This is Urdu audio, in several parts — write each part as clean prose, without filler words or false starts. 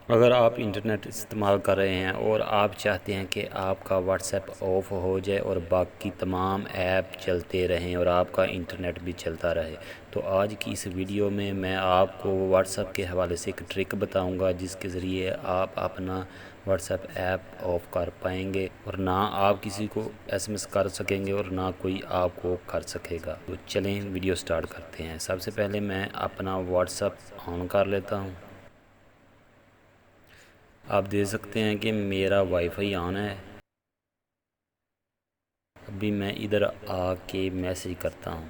اگر آپ انٹرنیٹ استعمال کر رہے ہیں اور آپ چاہتے ہیں کہ آپ کا واٹس ایپ آف ہو جائے اور باقی تمام ایپ چلتے رہیں اور آپ کا انٹرنیٹ بھی چلتا رہے، تو آج کی اس ویڈیو میں آپ کو واٹس ایپ کے حوالے سے ایک ٹرک بتاؤں گا جس کے ذریعے آپ اپنا واٹس ایپ ایپ آف کر پائیں گے اور نہ آپ کسی کو ایس ایم ایس کر سکیں گے اور نہ کوئی آپ کو کر سکے گا۔ تو چلیں ویڈیو سٹارٹ کرتے ہیں۔ سب سے پہلے میں اپنا واٹس ایپ آن کر لیتا ہوں۔ آپ دیکھ سکتے ہیں کہ میرا وائی فائی آن ہے۔ ابھی میں ادھر آ کے میسیج کرتا ہوں،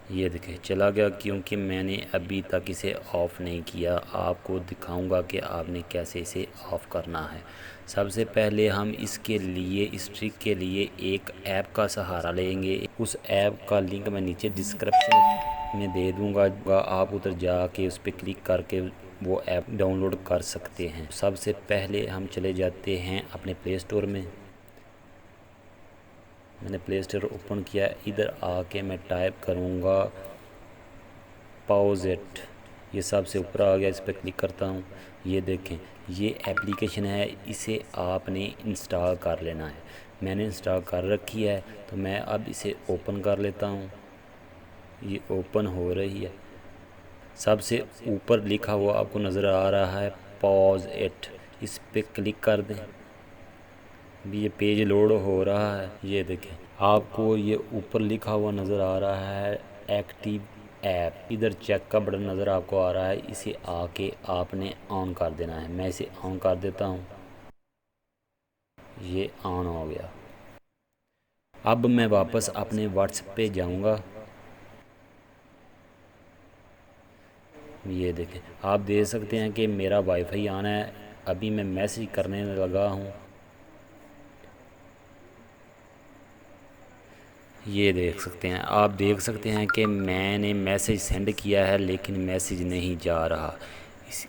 یہ دیکھیں چلا گیا کیونکہ میں نے ابھی تک اسے آف نہیں کیا۔ آپ کو دکھاؤں گا کہ آپ نے کیسے اسے آف کرنا ہے۔ سب سے پہلے ہم اس ٹرک کے لیے ایک ایپ کا سہارا لیں گے۔ اس ایپ کا لنک میں نیچے ڈسکرپشن میں دے دوں گا، آپ ادھر جا کے اس پہ کلک کر کے وہ ایپ ڈاؤن لوڈ کر سکتے ہیں۔ سب سے پہلے ہم چلے جاتے ہیں اپنے پلے اسٹور میں۔ میں نے پلے اسٹور اوپن کیا، ادھر آ کے میں ٹائپ کروں گا پاؤزیٹ، یہ سب سے اوپر آ گیا، اس پہ کلک کرتا ہوں۔ یہ دیکھیں یہ ایپلیکیشن ہے، اسے آپ نے انسٹال کر لینا ہے۔ میں نے انسٹال کر رکھی ہے تو میں اب اسے اوپن کر لیتا ہوں۔ یہ اوپن ہو رہی ہے۔ سب سے اوپر لکھا ہوا آپ کو نظر آ رہا ہے پاز اٹ، اس پہ کلک کر دیں۔ بھی یہ پیج لوڈ ہو رہا ہے، یہ دیکھیں آپ کو یہ اوپر لکھا ہوا نظر آ رہا ہے ایکٹیو ایپ، ادھر چیک کا بٹن نظر آپ کو آ رہا ہے، اسے آ کے آپ نے آن کر دینا ہے۔ میں اسے آن کر دیتا ہوں، یہ آن ہو گیا۔ اب میں واپس اپنے واٹس ایپ پہ جاؤں گا۔ یہ دیکھیں آپ دیکھ سکتے ہیں کہ میرا وائی فائی آن ہے، ابھی میں میسیج کرنے لگا ہوں۔ یہ دیکھ سکتے ہیں، آپ دیکھ سکتے ہیں کہ میں نے میسیج سینڈ کیا ہے لیکن میسیج نہیں جا رہا،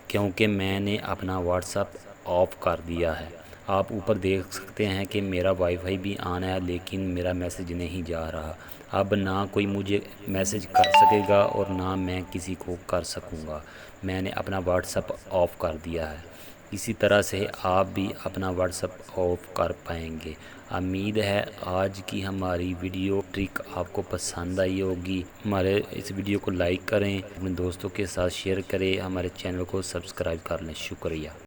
کیونکہ میں نے اپنا واٹس ایپ آف کر دیا ہے۔ آپ اوپر دیکھ سکتے ہیں کہ میرا وائی فائی بھی آن ہے لیکن میرا میسیج نہیں جا رہا۔ اب نہ کوئی مجھے میسیج کر سکے گا اور نہ میں کسی کو کر سکوں گا، میں نے اپنا واٹس ایپ آف کر دیا ہے۔ اسی طرح سے آپ بھی اپنا واٹس ایپ آف کر پائیں گے۔ امید ہے آج کی ہماری ویڈیو ٹرک آپ کو پسند آئی ہوگی۔ ہمارے اس ویڈیو کو لائک کریں، اپنے دوستوں کے ساتھ شیئر کریں، ہمارے چینل کو سبسکرائب کر لیں۔ شکریہ۔